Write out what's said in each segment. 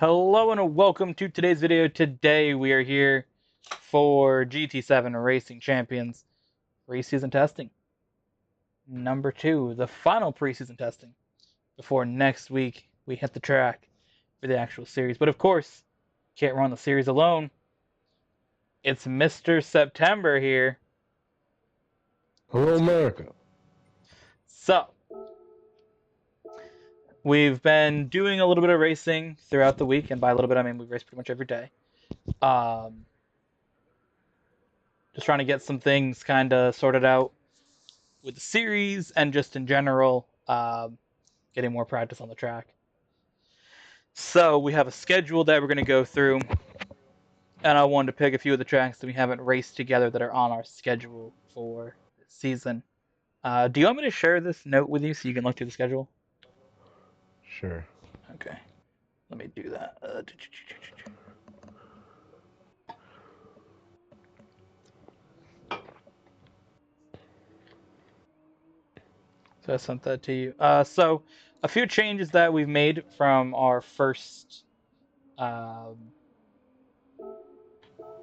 Hello and welcome to today's video. Today we are here for GT7 Racing Champions preseason testing. Number 2, the final preseason testing before next week we hit the track for the actual series. But of course, can't run the series alone. It's Mr. September here. Hello, America. So, we've been doing a little bit of racing throughout the week, and by a little bit I mean we race pretty much every day. Just trying to get some things kind of sorted out with the series and just in general, getting more practice on the track. So we have a schedule that we're going to go through, and I wanted to pick a few of the tracks that we haven't raced together that are on our schedule for this season. Do you want me to share this note with you so you can look through the schedule? Sure. Okay, let me do that. So I sent that to you. So a few changes that we've made from our first. Oh,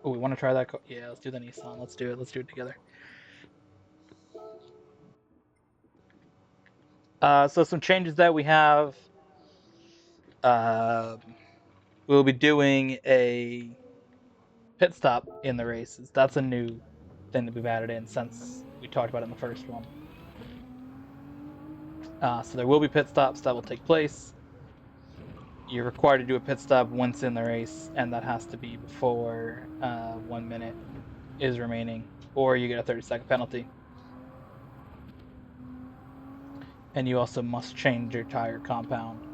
we want to try that? Yeah, let's do the Nissan. Let's do it. Let's do it together. So some changes that we have. We'll be doing a pit stop in the races. That's a new thing that we've added in since we talked about it in the first one. So there will be pit stops that will take place. You're required to do a pit stop once in the race, and that has to be before 1 minute is remaining, or you get a 30-second penalty. And you also must change your tire compound.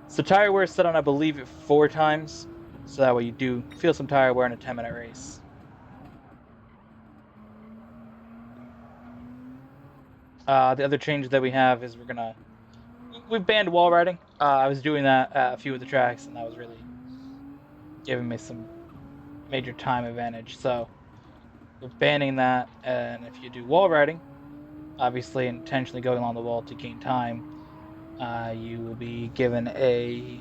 So tire wear is set on, I believe, 4 times. So that way you do feel some tire wear in a 10-minute race. The other change that we have is we've banned wall riding. I was doing that at a few of the tracks, and that was really giving me some major time advantage. So we're banning that, and if you do wall riding, obviously intentionally going along the wall to gain time, you will be given a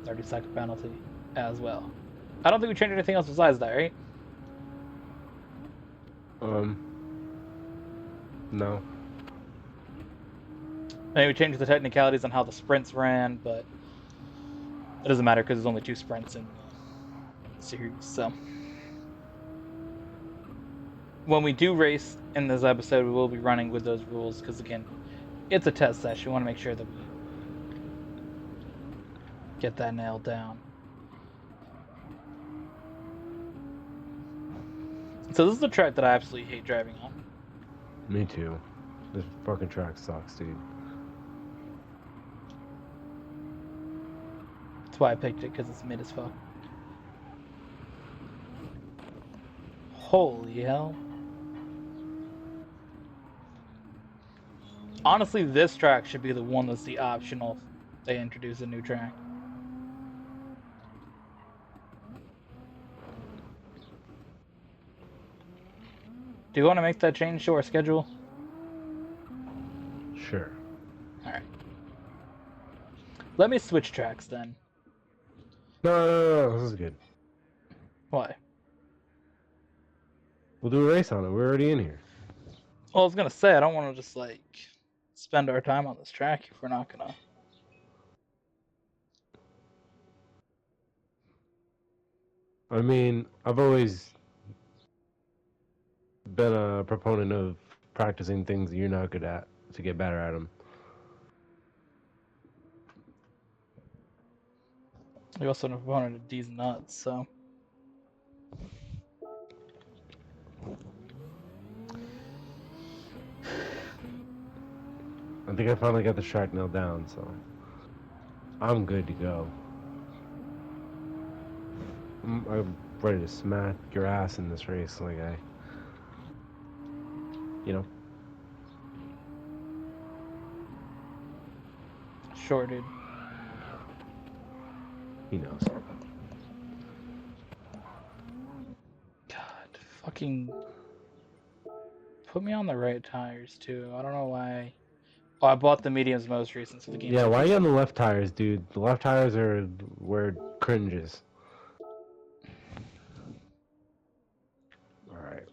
30-second penalty as well. I don't think we changed anything else besides that, right? No. Maybe we changed the technicalities on how the sprints ran, but it doesn't matter because there's only 2 sprints in the series. So when we do race in this episode, we will be running with those rules because, again, it's a test session. We want to make sure that we get that nailed down. So this is the track that I absolutely hate driving on. Me too. This fucking track sucks, dude. That's why I picked it, because it's mid as fuck. Holy hell. Honestly, this track should be the one that's the optional if they introduce a new track. Do you want to make that change to our schedule? Sure. Alright. Let me switch tracks then. No, this is good. Why? We'll do a race on it. We're already in here. Well, I was gonna say, I don't want to just, spend our time on this track if we're not gonna. I mean, I've always been a proponent of practicing things that you're not good at to get better at them. You're also an opponent of D's nuts, so. I think I finally got the track nailed down, so I'm good to go. I'm ready to smack your ass in this race, you know. Sure, dude. He knows. God, fucking put me on the right tires too. I don't know why. Oh, I bought the mediums most recent, so the game. Yeah, why are you on the left tires, dude? The left tires are where it cringes. Alright.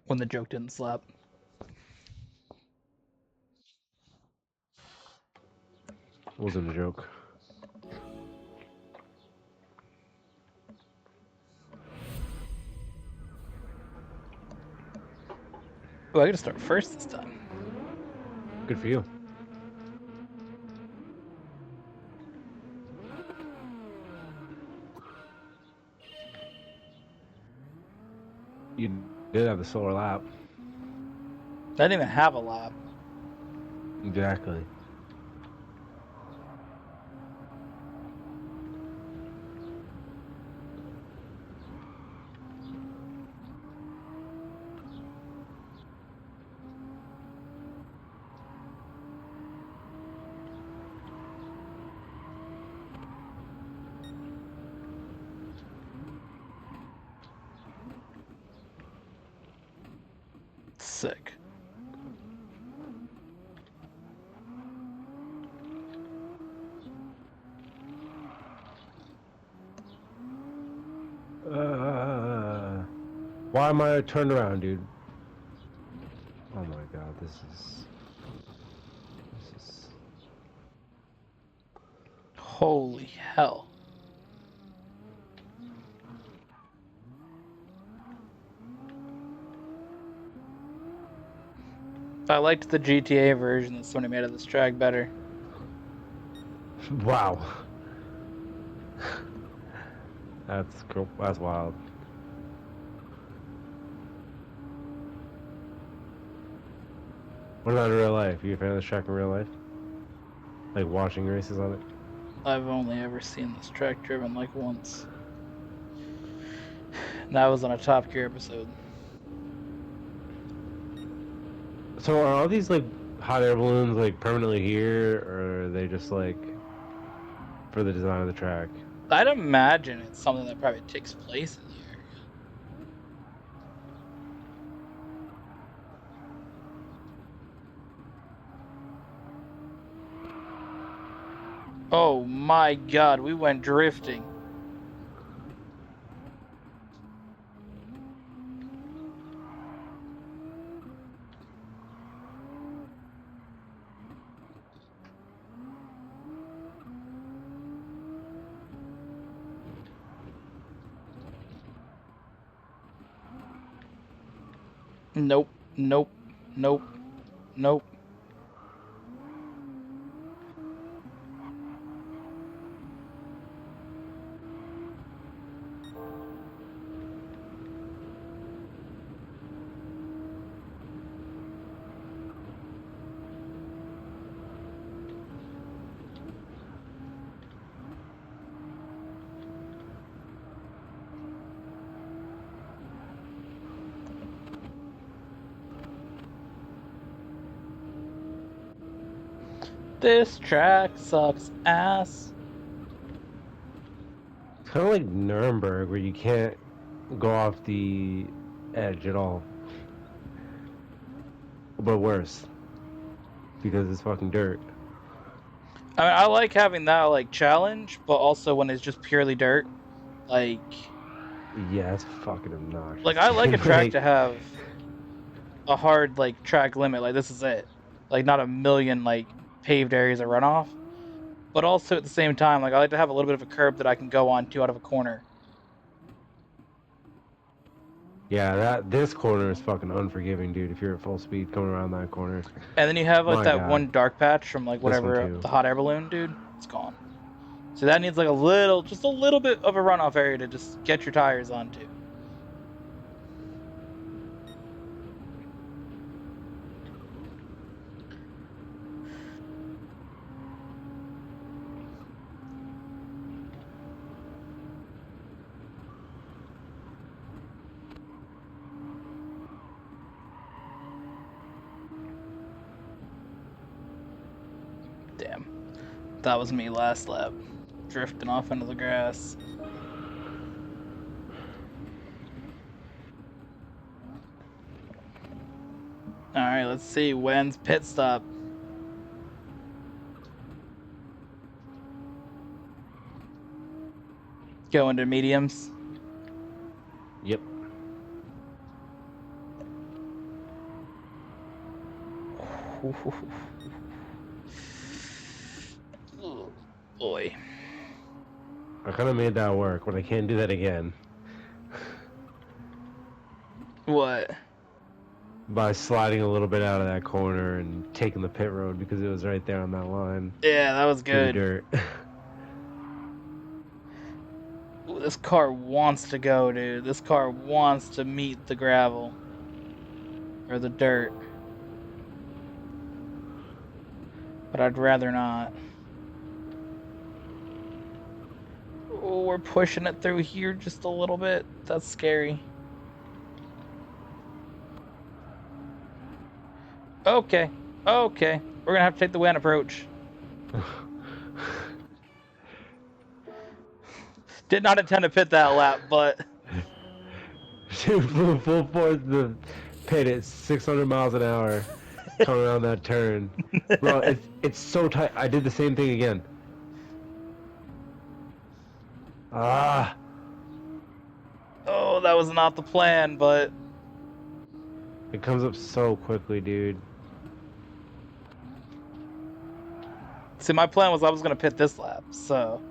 When the joke didn't slap. Wasn't a joke. Oh, I gotta start first this time. Good for you. You did have the solar lap. I didn't even have a lap. Exactly. Sick. Why am I turned around, dude? Oh my god, this is... Holy hell. I liked the GTA version that Sony made of this track better. Wow. That's cool. That's wild. What about in real life? Are you a fan of this track in real life? Like watching races on it? I've only ever seen this track driven like once. And that was on a Top Gear episode. So are all these like hot air balloons like permanently here, or are they just like for the design of the track? I'd imagine it's something that probably takes place in the area. Oh my god, we went drifting. Nope, nope, nope, nope. This track sucks ass. It's kind of like Nuremberg, where you can't go off the edge at all. But worse, because it's fucking dirt. I mean, I like having that like challenge, but also when it's just purely dirt. Like Yeah, it's fucking obnoxious. Like I like a dude. track Like, to have a hard like track limit. Like this is it. Like not a million like paved areas of runoff. But also at the same time, like I like to have a little bit of a curb that I can go on to out of a corner. yeah, this corner is fucking unforgiving, dude. If you're at full speed coming around that corner. And then you have like My that God. one dark patch from like This one whatever too. the hot air balloon, dude. It's gone. So that needs like a little, just a little bit of a runoff area to just get your tires onto. Damn. That was me last lap. Drifting off into the grass. All right, let's see. When's pit stop? Go into mediums. Yep. Oh, boy. I kind of made that work, but I can't do that again. What? By sliding a little bit out of that corner and taking the pit road because it was right there on that line. Yeah, that was Through the good. dirt. Ooh, this car wants to go, dude. This car wants to meet the gravel. Or the dirt. But I'd rather not. Oh, we're pushing it through here just a little bit. That's scary. Okay. Okay. We're gonna have to take the Wanyá approach. Did not intend to pit that lap, but... Dude flew full force the pit at 600 miles an hour coming around that turn. Bro, it's so tight. I did the same thing again. Ah. Oh, that was not the plan, but... It comes up so quickly, dude. See, my plan was I was gonna pit this lap, so...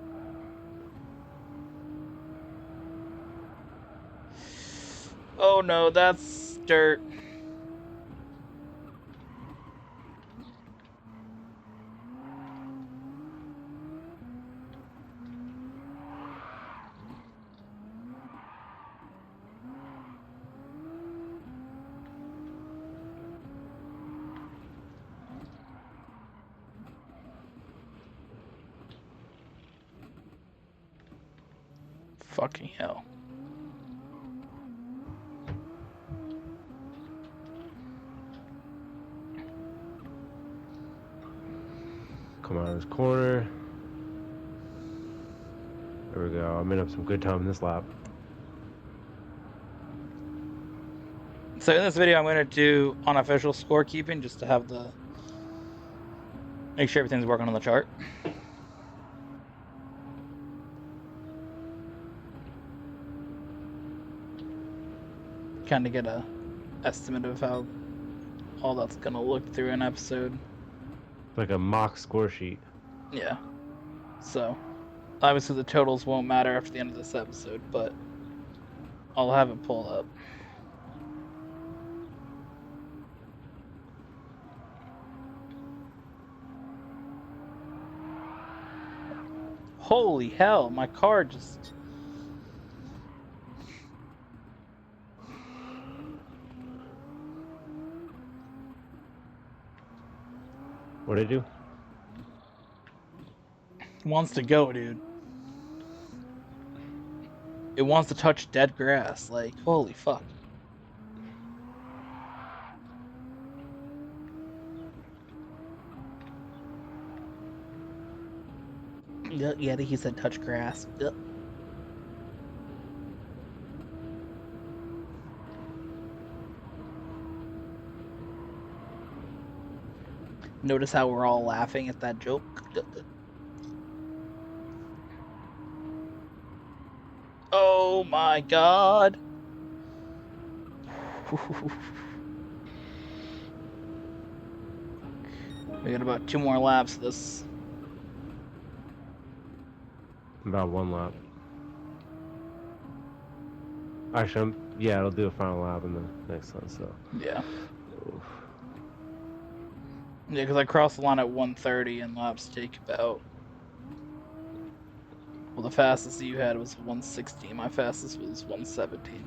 Oh no, that's dirt. Fucking hell. Come out of this corner. There we go. I made up some good time in this lap. So in this video, I'm going to do unofficial scorekeeping just to have the... Make sure everything's working on the chart. Kind of get a estimate of how all that's going to look through an episode. Like a mock score sheet. Yeah. So, obviously the totals won't matter after the end of this episode, but I'll have it pulled up. Holy hell, my car just... What'd I do? wants to go, dude. It wants to touch dead grass. Like, holy fuck. Yeah, he said touch grass. Notice how we're all laughing at that joke? Oh my god. We got about 2 more laps of this. About 1 lap. Actually, yeah, it'll do a final lap in the next one, so. Yeah. Oof. Yeah, because I crossed the line at 1:30 and laps take about... Well, the fastest you had was 1:16. My fastest was 1:17.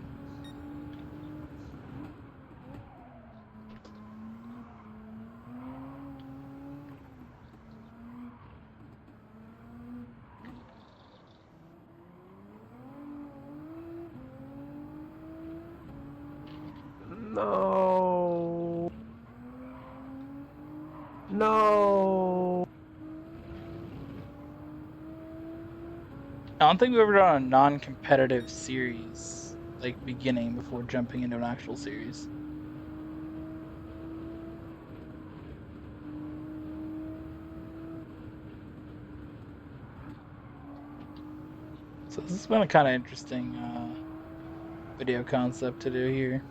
No. No. I don't think we've ever done a non-competitive series, like, beginning before jumping into an actual series. So this has been a kind of interesting video concept to do here.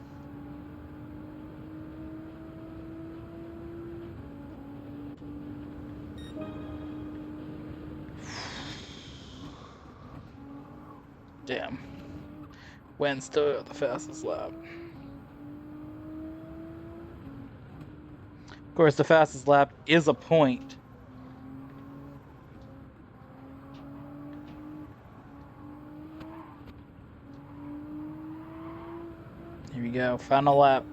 Damn. Win still the fastest lap. Of course, the fastest lap is a point. Here we go, final lap.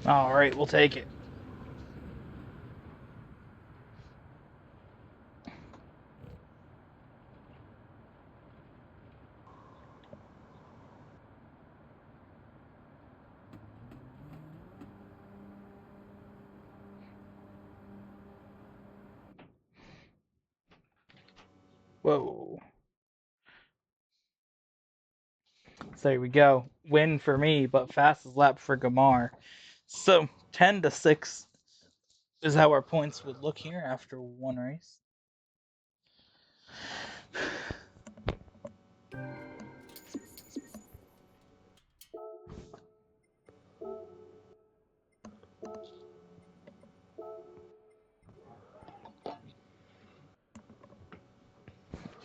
All right, we'll take it. Whoa. So there we go. Win for me, but fastest lap for Gamar. So 10-6 is how our points would look here after one race.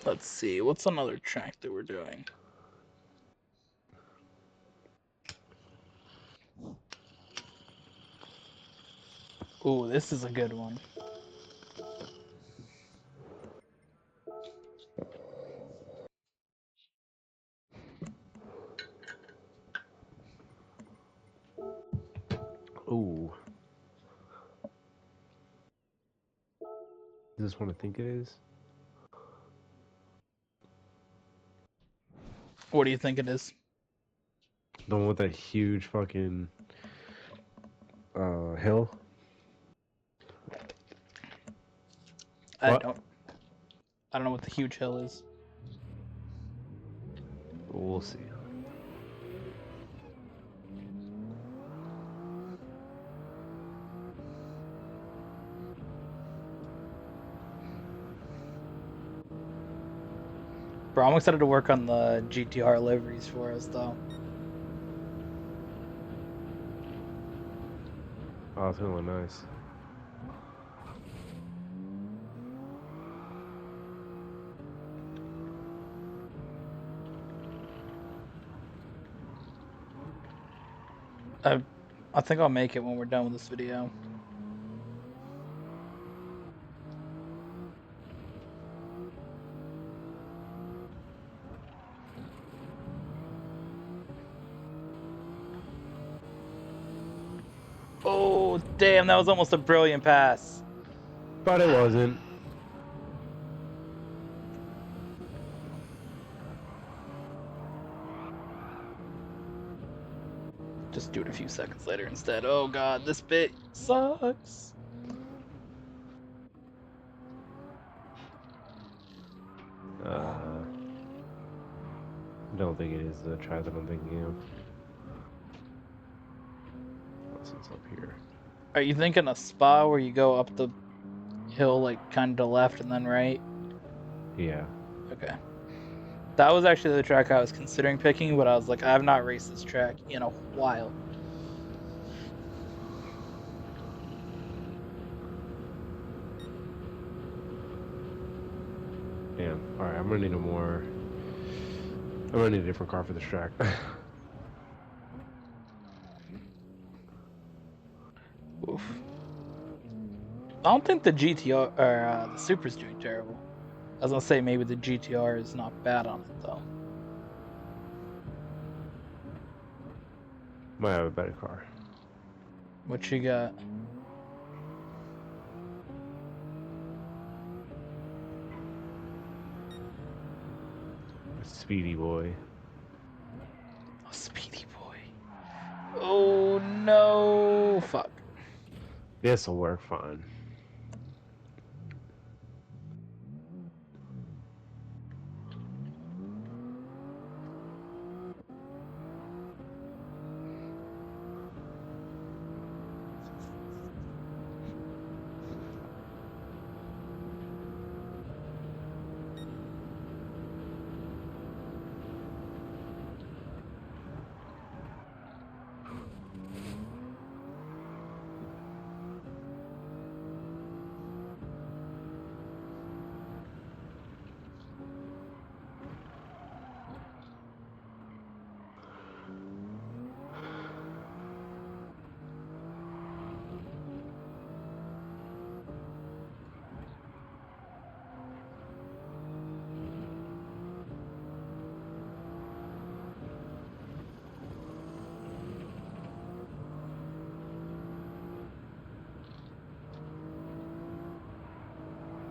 Let's see, what's another track that we're doing? Ooh, this is a good one. Ooh. Is this one I think it is? What do you think it is? The one with that huge fucking hill? I What? don't know what the huge hill is. We'll see. Bro, I'm excited to work on the GTR liveries for us, though. Oh, it's gonna look nice. I think I'll make it when we're done with this video. Oh, damn, that was almost a brilliant pass. But it wasn't. Just do it a few seconds later instead. Oh god, this bit sucks. Don't think it is the track that I'm thinking of. Unless it's up here. Are you thinking a spa where you go up the hill like kind of left and then right? Yeah. Okay. That was actually the track I was considering picking, but I was like, I have not raced this track in a while. Damn. Alright, I'm gonna need a different car for this track. Oof. don't think the GTR or the Supra's doing terrible. I was gonna say maybe the GTR is not bad on it though. Might have a better car. What you got? Speedy boy. Oh, Speedy boy. Oh no! Fuck. This'll work fine.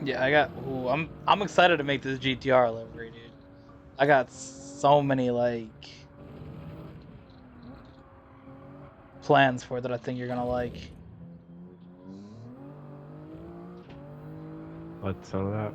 Yeah, I got. Ooh, I'm excited to make this GTR livery, dude. I got so many like plans for it that I think you're gonna like. Like the sound of that.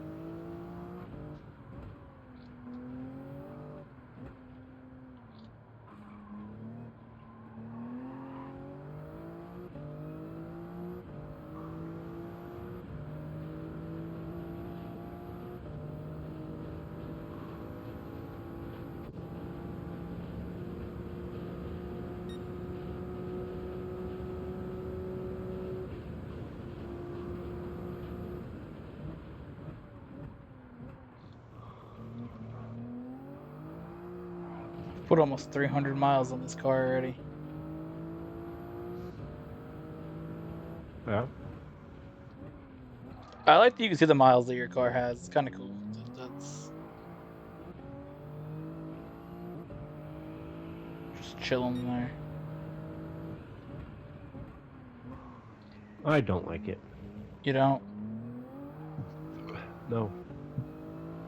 Put almost 300 miles on this car already. Yeah. I like that you can see the miles that your car has. It's kind of cool. That's just chilling there. I don't like it. You don't? No.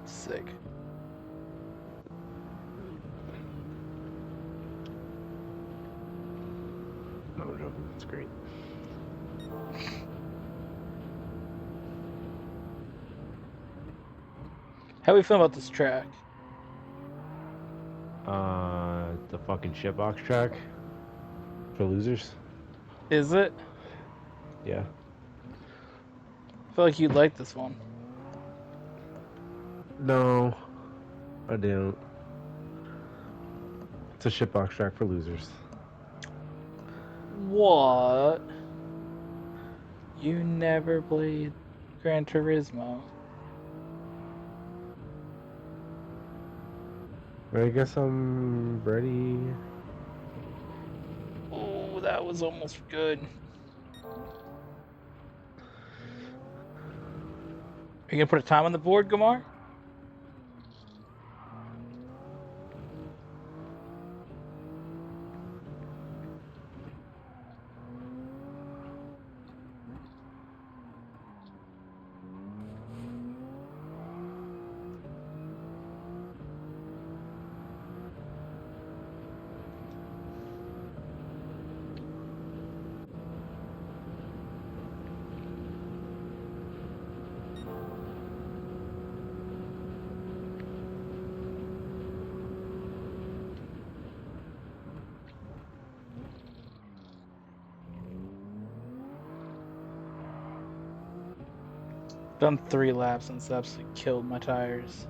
Sick. No, I'm joking. It's great. How we feel about this track? The fucking shitbox track for losers. Is it? Yeah. I feel like you'd like this one. No, I don't. It's a shitbox track for losers. What? You never played Gran Turismo. I guess I'm ready. Oh, that was almost good. Are you gonna put a time on the board, Gamar? Done 3 laps and it's absolutely killed my tires.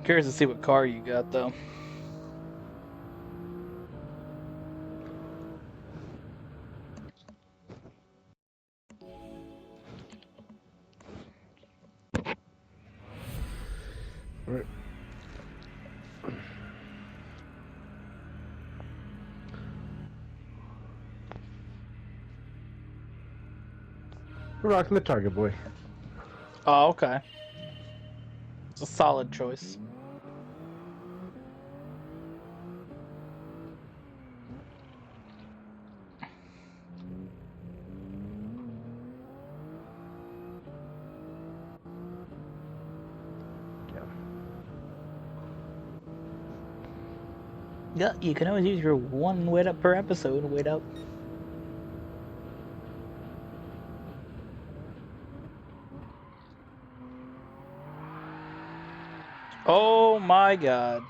Curious to see what car you got though. We're rocking the Target boy. Oh, okay. It's a solid choice. Yeah, you can always use your one wait up per episode. Wait up. Oh my god.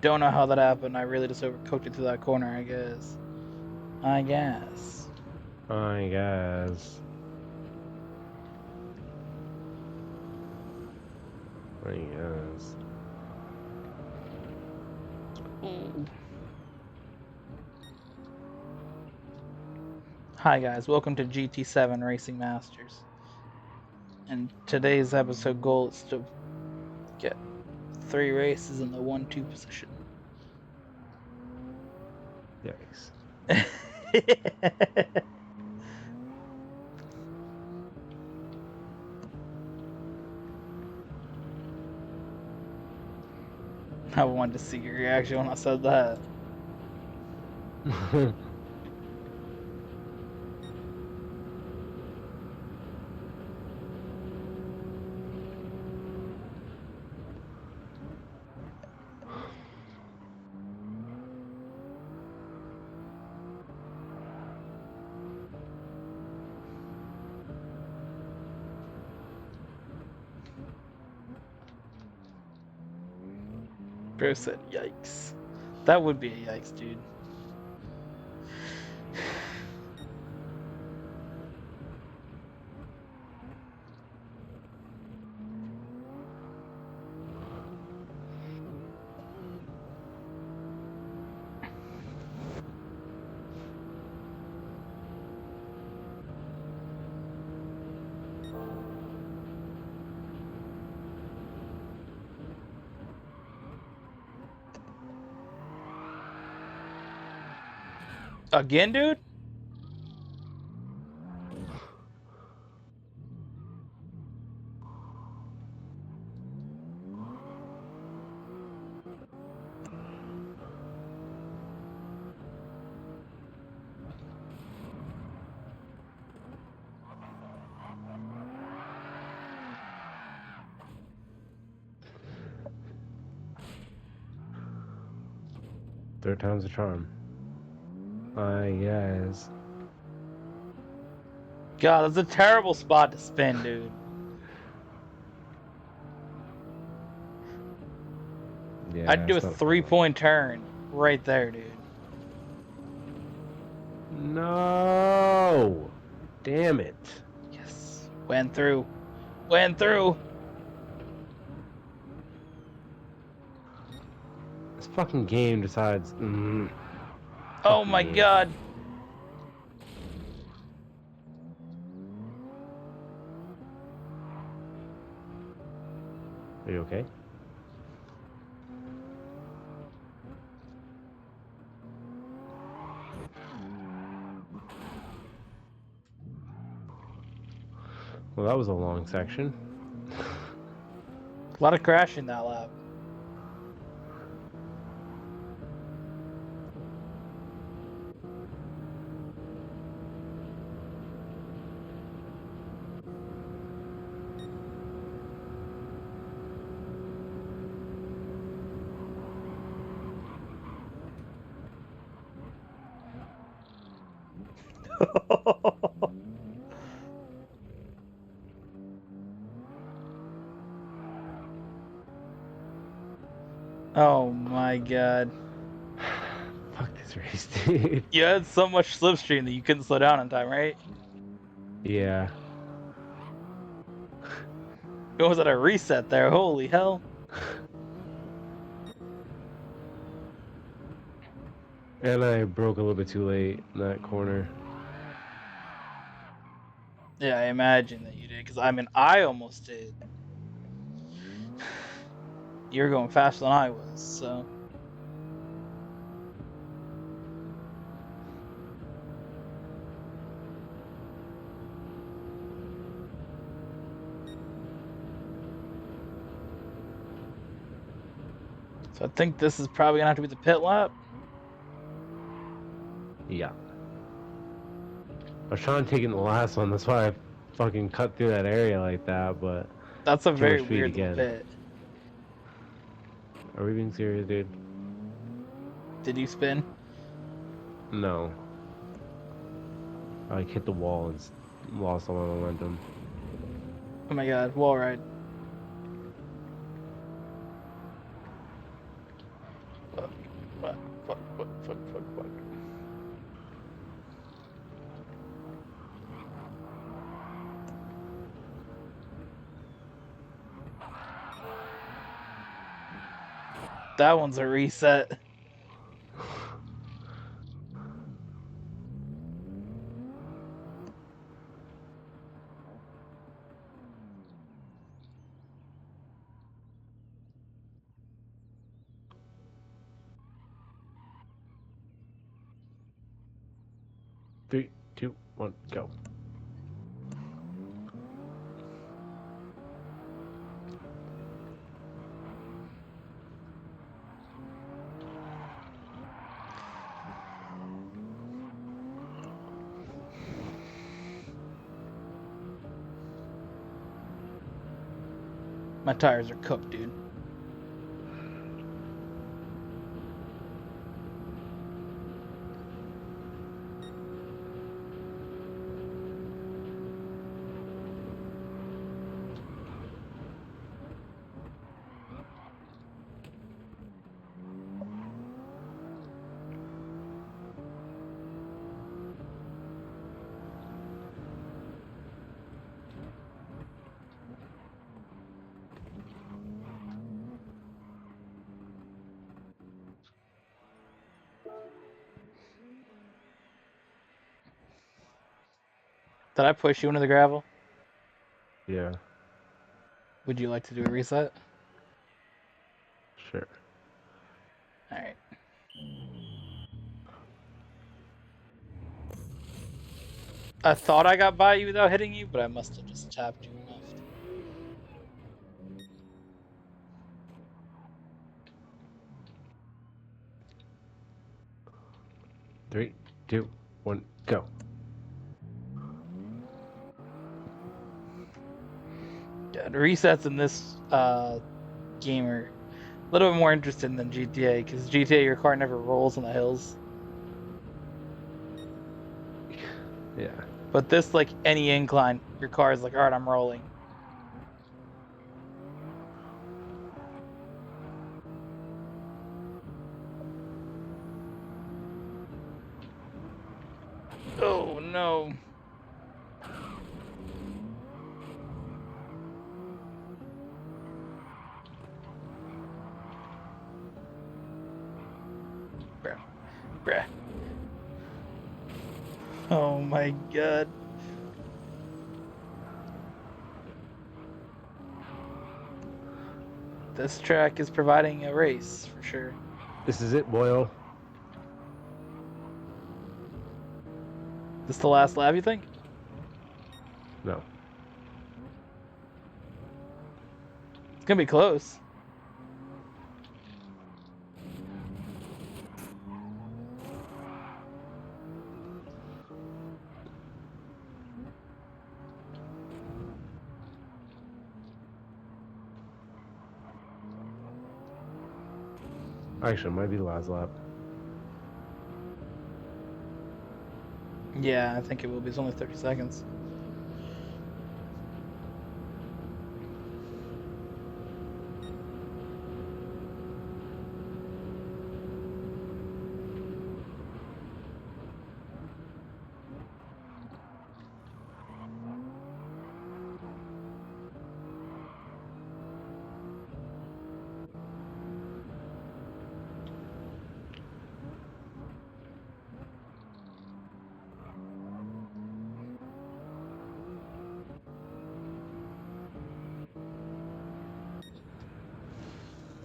Don't know how that happened. I really just overcooked it to that corner, I guess. I guess. I guess. I guess. Ooh. Hi guys, welcome to GT7 Racing Masters. And today's episode goal is to get 3 races in the 1-2 position. Yikes. I wanted to see your reaction when I said that. Bro said, yikes. That would be a yikes, dude. Again, dude? Third time's a charm. I guess. God, that's a terrible spot to spin, dude. Yeah, I'd do a it's not a fun one. 3-point turn right there, dude. No! Damn it. Yes. Went through. Went through. This fucking game decides. Oh Fucking my game. god. Are you okay? Well, that was a long section. A lot of crashing that lap. Oh my god. Fuck this this race, dude. You had so much slipstream that you couldn't slow down in time, right? Yeah. It was at a reset there. Holy hell. And I broke a little bit too late in that corner. Yeah, I imagine that you did. Because, I mean, I almost did. You were going faster than I was, so. So I think this is probably going to have to be the pit lap. Yeah. I was trying to take it in the last one. That's why I fucking cut through that area like that, but That's a too very much speed weird little again. pit. Are we being serious, dude? Did you spin? No. I hit the wall and lost all my momentum. Oh my god, wall ride. Fuck. That one's a reset. Three, two, one, go. My tires are cooked, dude. Did I push you into the gravel? Yeah, Would you like to do a reset? sure. Alright. I thought I got by you without hitting you, but I must have just tapped you enough. Three, two, one, go. Yeah, the resets in this game are a little bit more interesting than GTA, because GTA, your car never rolls on the hills. Yeah. But this, like any incline, your car is like, alright, I'm rolling. Oh no. Bruh. Oh my god. This track is providing a race for sure. This is it, boyo. This the last lap, you think? No. It's gonna be close. Actually, it might be the last lap. Yeah, I think it will be. It's only 30 seconds.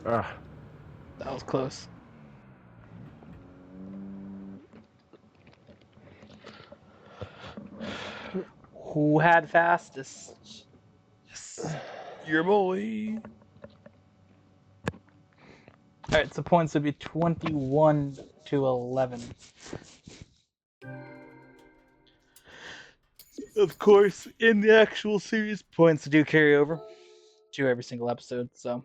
Ah, That was close. Who had fastest? Yes. Your boy. Alright, so points would be 21 to 11. Of course, in the actual series, points do carry over to every single episode, so.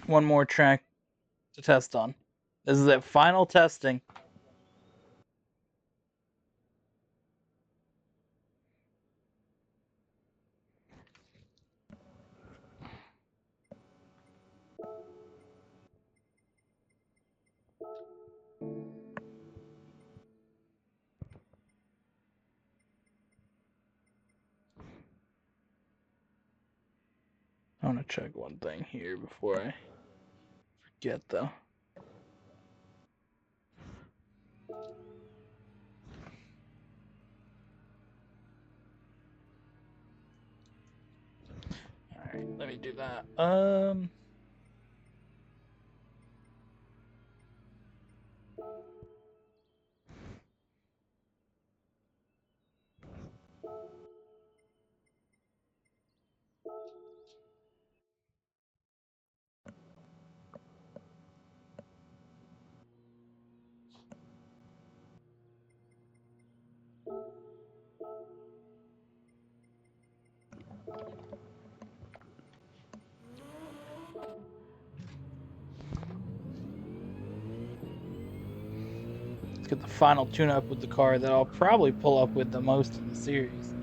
One more track to test on. This is it, final testing. I want to check one thing here before I forget, though. Alright, let me do that. Let's get the final tune-up with the car that I'll probably pull up with the most in the series.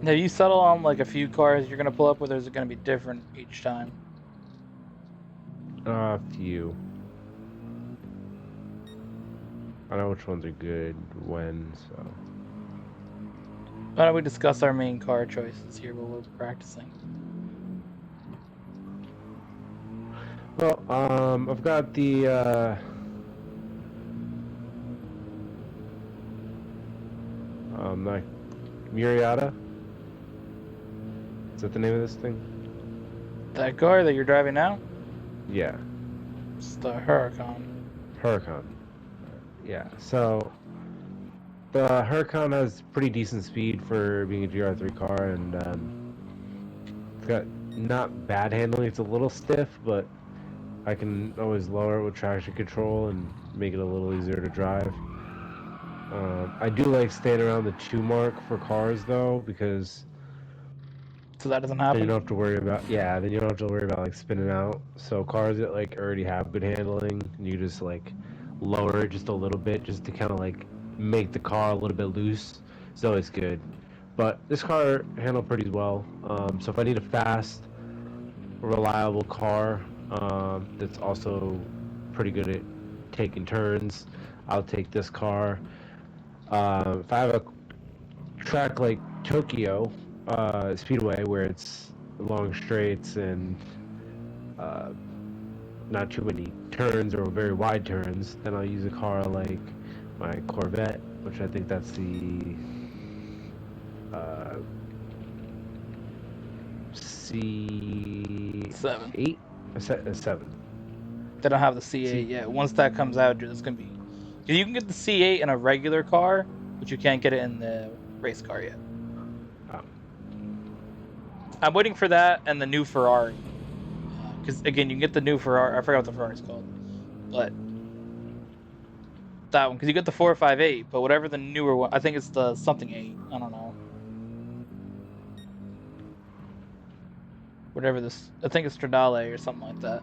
Have you settled on like a few cars you're gonna pull up with, or is it gonna be different each time? a few. I know which ones are good when, so. Why don't we discuss our main car choices here while we're practicing? Well, I've got the, like, Murriata. Is that the name of this thing? That car that you're driving now? Yeah, It's the Huracan. Huracan. Yeah, so the Huracan has pretty decent speed for being a GR3 car, and it's got not bad handling. It's a little stiff, but I can always lower it with traction control and make it a little easier to drive. I do like staying around the 2 mark for cars though, because So that doesn't then you happen? don't have to worry about then you don't have to worry about like spinning out. So cars that like already have good handling, you just like lower it just a little bit just to kind of like make the car a little bit loose. It's always good. But this car handled pretty well. So if I need a fast, reliable car that's also pretty good at taking turns, I'll take this car. If I have a track like Tokyo Speedway where it's long straights and uh, not too many turns or very wide turns, then I'll use a car like my Corvette, which I think that's the uh, Seven. C8? A 7. They don't have the C8 C. yet. Once that comes out, dude, it's gonna be. Cause you can get the C8 in a regular car, but you can't get it in the race car yet. Oh. I'm waiting for that and the new Ferrari. Because again, you can get the new Ferrari. I forgot what the Ferrari's called, but that one. Because you get the 458, but whatever the newer one, I think it's the something 8. I don't know. Whatever this, I think it's Stradale or something like that.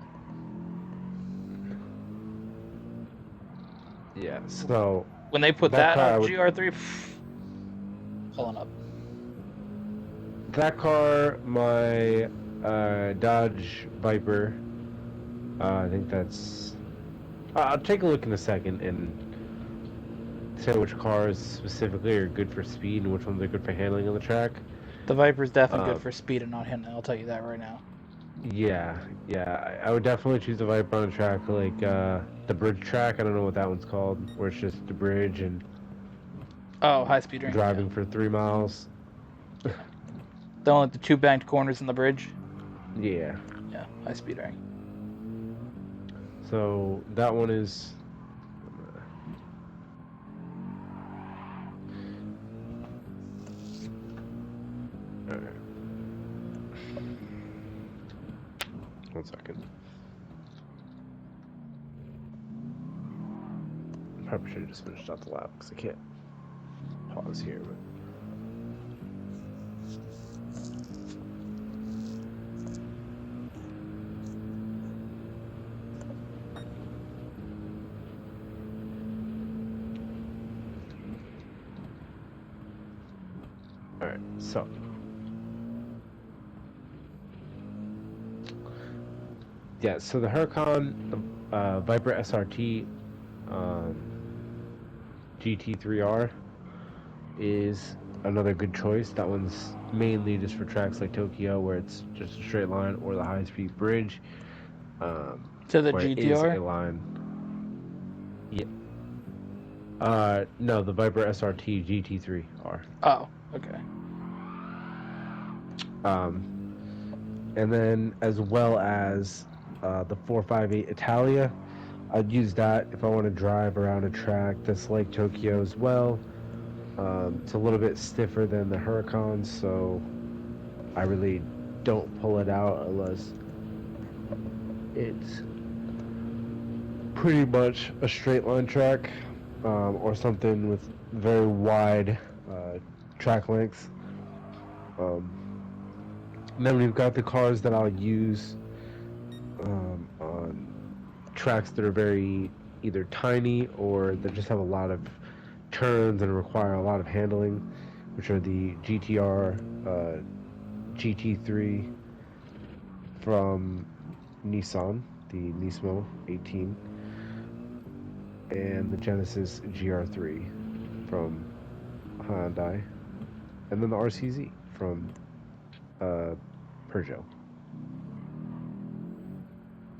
Yeah, so When they put that that car on I a would GR3, pulling up. that car, my Dodge Viper, I think that's. I'll take a look in a second and say which cars specifically are good for speed and which ones are good for handling on the track. The Viper's definitely good Um, for speed and not handling. I'll tell you that right now. yeah, I would definitely choose the Viper on a track like the bridge track. I don't know what that one's called, where it's just the bridge and Oh, high speed ring. driving for 3 miles. Yeah. Don't like the two banked corners in the bridge. Yeah. Yeah, high speed ring. So that one is. Alright. 1 second. Probably should have just finished out the lap because I can't pause here. But... Alright, so. Yeah, so the Huracan, the Viper SRT GT3R is another good choice. That one's mainly just for tracks like Tokyo, where it's just a straight line, or the high-speed bridge, To the where it is GTR? a line. Yeah. No, the Viper SRT GT3R. Oh, okay. And then as well as the 458 Italia. I'd use that if I want to drive around a track that's like Tokyo as well. It's a little bit stiffer than the Huracan, so I really don't pull it out unless it's pretty much a straight line track or something with very wide track lengths. And then we've got the cars that I'll use on tracks that are very either tiny or that just have a lot of turns and require a lot of handling, which are the GTR GT3 from Nissan, the Nismo 18, and the Genesis GR3 from Hyundai, and then the RCZ from Peugeot.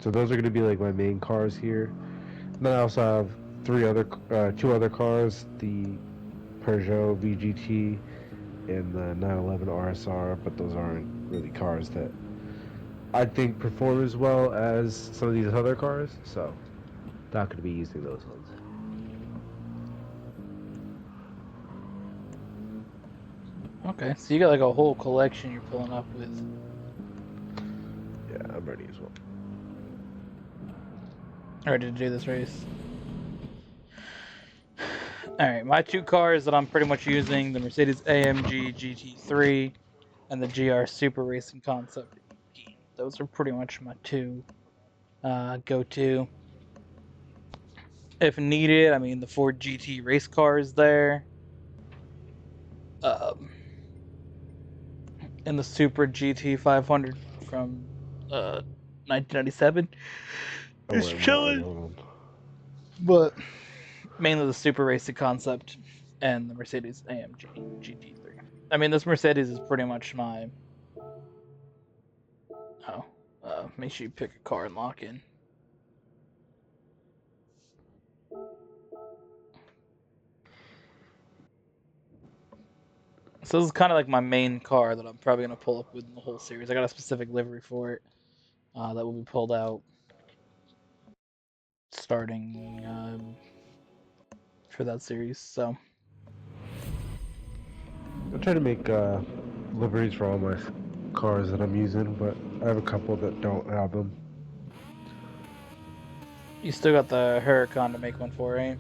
So those are going to be like my main cars here. And then I also have two other cars, the Peugeot VGT and the 911 RSR, but those aren't really cars that I think perform as well as some of these other cars, so not going to be using those ones. Okay, so you got like a whole collection you're pulling up with. Yeah, I'm ready as well. Ready to do this race. Alright, my two cars that I'm pretty much using, the Mercedes AMG GT3 and the GR Super Racing Concept. Those are pretty much my two go-to. If needed, I mean, the Ford GT race car is there. And the Super GT 500 from 1997 Oh, is wait, I'm not ready. chilling. Hold on. But mainly the Super Racing Concept and the Mercedes AMG GT3. I mean, this Mercedes is pretty much my... Oh, make sure you pick a car and lock in. So this is kind of like my main car that I'm probably going to pull up with in the whole series. I got a specific livery for it that will be pulled out starting for that series. So I try to make liveries for all my cars that I'm using, but I have a couple that don't have them. you still got the Huracan to make one for, right?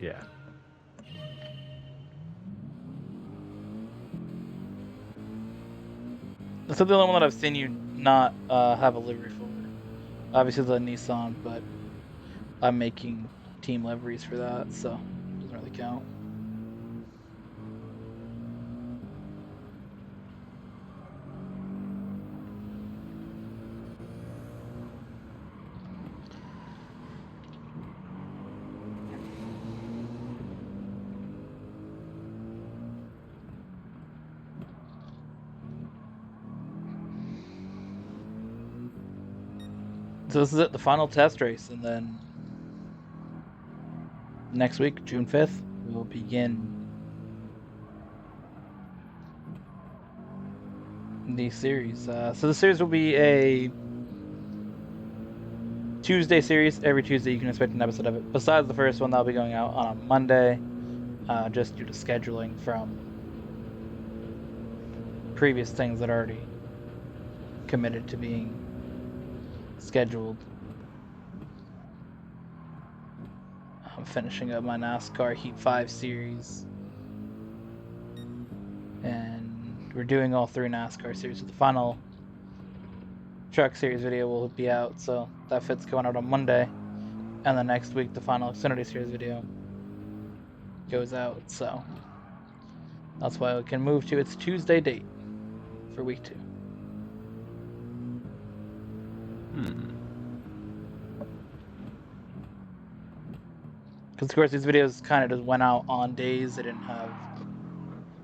Yeah. That's the only one that I've seen you not have a livery for. Obviously the Nissan, but I'm making team liveries for that, so it doesn't really count. So this is it, the final test race, and then next week, June 5th, we'll begin the series. So the series will be a Tuesday series. Every Tuesday you can expect an episode of it. Besides the first one, that'll be going out on a Monday, just due to scheduling from previous things that are already committed to being scheduled. I'm finishing up my NASCAR Heat 5 series. And we're doing all 3 NASCAR series. So the final truck series video will be out, so that fit's going out on Monday. And the next week, the final Xfinity series video goes out, so that's why we can move to its Tuesday date for week 2. Because, of course, these videos kind of just went out on days they didn't have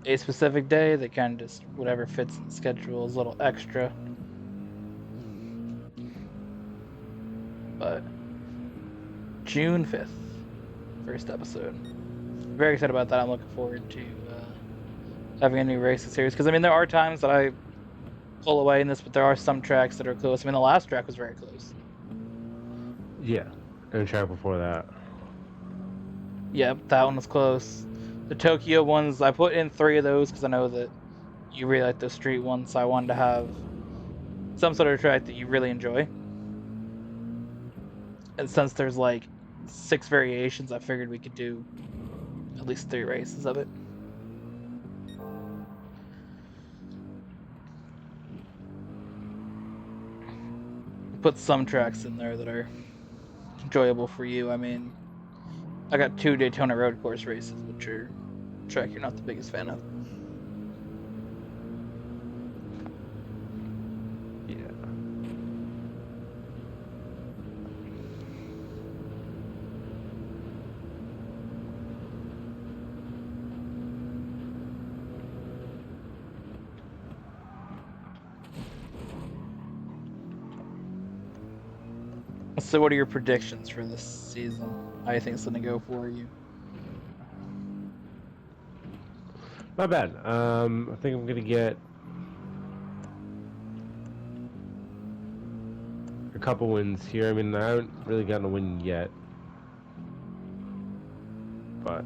a specific day. They kind of just, whatever fits in the schedule is a little extra. But June 5th, first episode. Very excited about that. I'm looking forward to having a new racing series. Because, I mean, there are times that I pull away in this, but there are some tracks that are close. I mean, the last track was very close. Yeah, and the track before that. Yep, that one was close. The Tokyo ones, I put in 3 of those because I know that you really like those street ones, so I wanted to have some sort of track that you really enjoy. And since there's like 6 variations, I figured we could do at least 3 races of it. Put some tracks in there that are enjoyable for you. I mean, I got 2 Daytona Road Course races, which are a track you're not the biggest fan of. Yeah. So what are your predictions for this season? How do you think it's going to go for you? Not bad. I think I'm gonna get a couple wins here. I mean, I haven't really gotten a win yet, but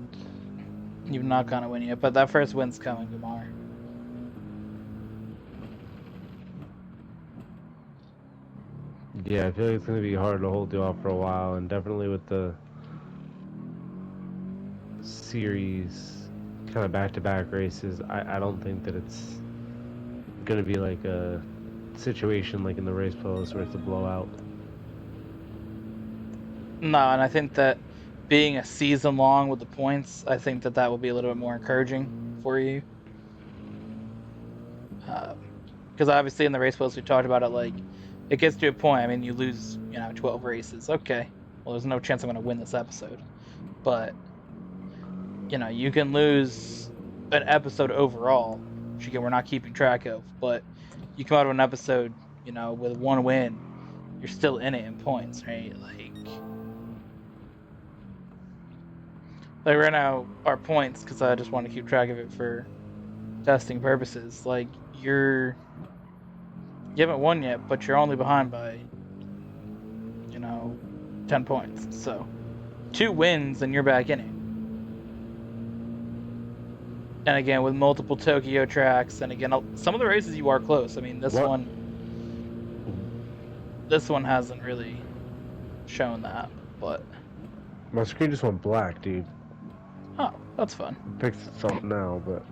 You've not gotten a win yet, but that first win's coming tomorrow. yeah, I feel like it's gonna be hard to hold you off for a while, and definitely with the series kind of back-to-back races, I don't think that it's gonna be like a situation like in the race post where it's a blowout. No, and I think that being a season long with the points, I think that that will be a little bit more encouraging for you. Because obviously in the race post we talked about it, like it gets to a point. I mean, you lose, 12 races. Okay, well, there's no chance I'm going to win this episode, but you can lose an episode overall, which again we're not keeping track of. But you come out of an episode, with 1 win, you're still in it in points, right? Like right now, our points, because I just want to keep track of it for testing purposes. Like you haven't won yet, but you're only behind by 10 points. So 2 wins and you're back in it. And again, with multiple Tokyo tracks, and again, some of the races you are close. I mean, this one hasn't really shown that, but My screen just went black, dude. oh, that's fun. It picks itself now, but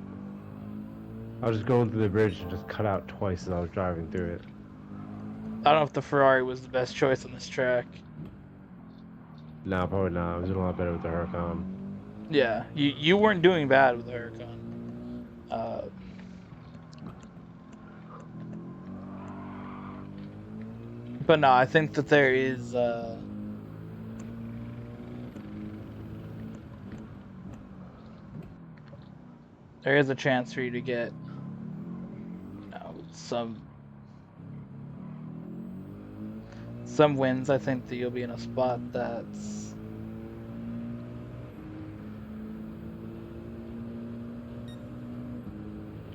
I was just going through the bridge and just cut out twice as I was driving through it. I don't know if the Ferrari was the best choice on this track. No, probably not. I was doing a lot better with the Huracan. Yeah, you weren't doing bad with the Huracan. But no, I think that there is a chance for you to get some wins, I think that you'll be in a spot that's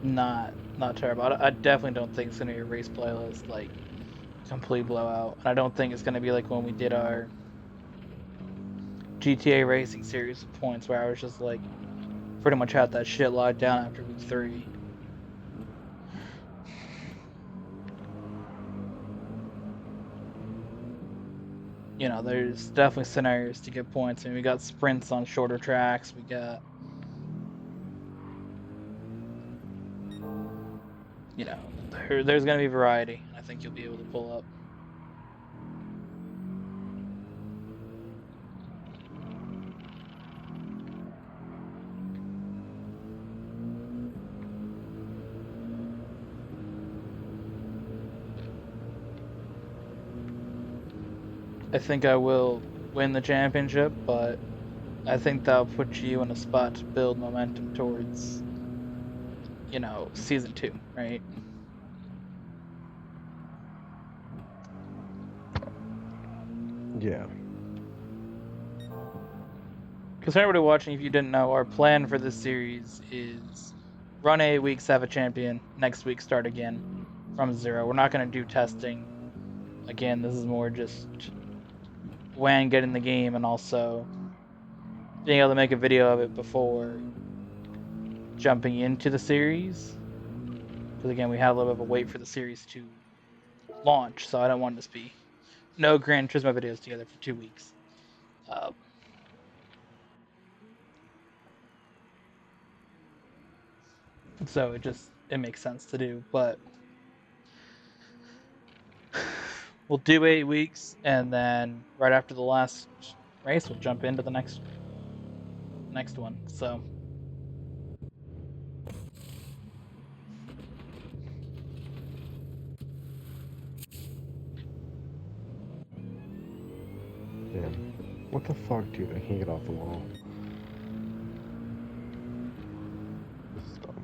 not terrible. I definitely don't think it's gonna be a race playlist like complete blowout. And I don't think it's gonna be like when we did our GTA racing series of points where I was just like pretty much had that shit locked down after week 3. You know, there's definitely scenarios to get points. I mean, we got sprints on shorter tracks. We got, you know, there's going to be variety. I think you'll be able to pull up. I think I will win the championship, but I think that'll put you in a spot to build momentum towards, you know, season 2, right? Yeah. Because for everybody watching, if you didn't know, our plan for this series is run 8 weeks, have a champion. Next week, start again from 0. We're not going to do testing. Again, this is more just when getting the game and also being able to make a video of it before jumping into the series. Because again, we have a little bit of a wait for the series to launch, so I don't want this to be no Gran Turismo videos together for 2 weeks. So it makes sense to do, but we'll do 8 weeks, and then right after the last race, we'll jump into the next one. So Damn. What the fuck, dude? I can't get off the wall. This is dumb.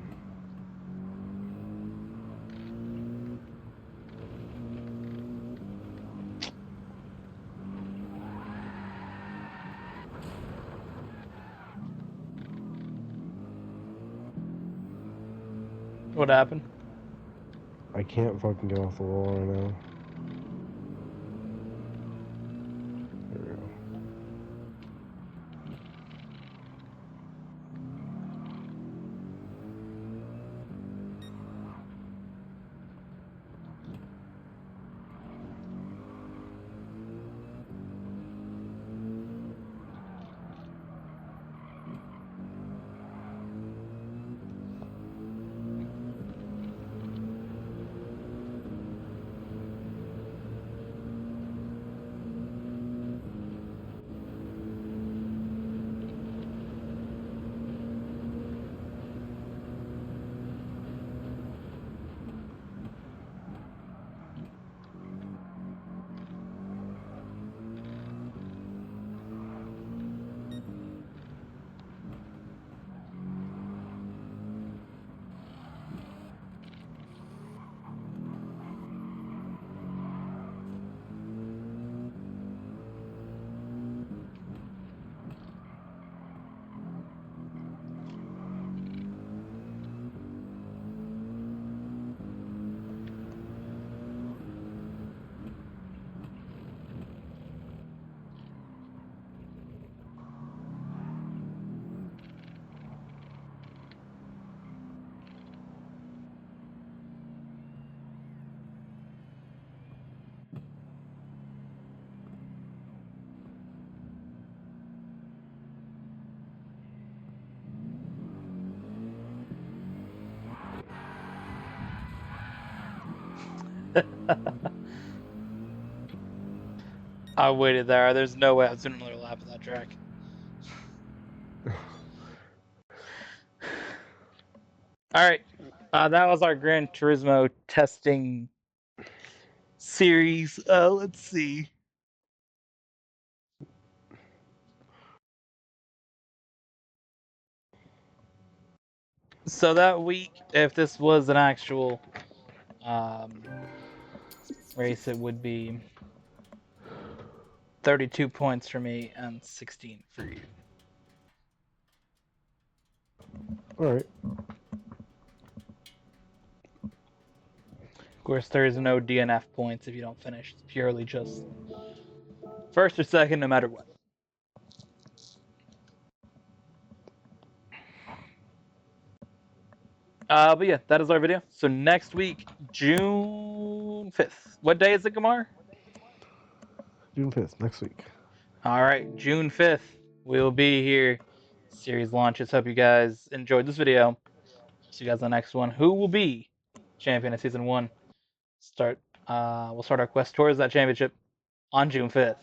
what happened? I can't fucking get off the wall right now. There we go. I waited there. There's no way I was doing another lap of that track. All right, that was our Gran Turismo testing series. Let's see. So that week, if this was an actual race, it would be 32 points for me and 16 for you. All right. Of course, there is no DNF points if you don't finish. It's purely just first or second, no matter what. But yeah, that is our video. So next week, June 5th. What day is it, Gamar? June 5th, next week. All right, June 5th, we'll be here. Series launches. Hope you guys enjoyed this video. See you guys on the next one. Who will be champion of Season 1? We'll start our quest towards that championship on June 5th.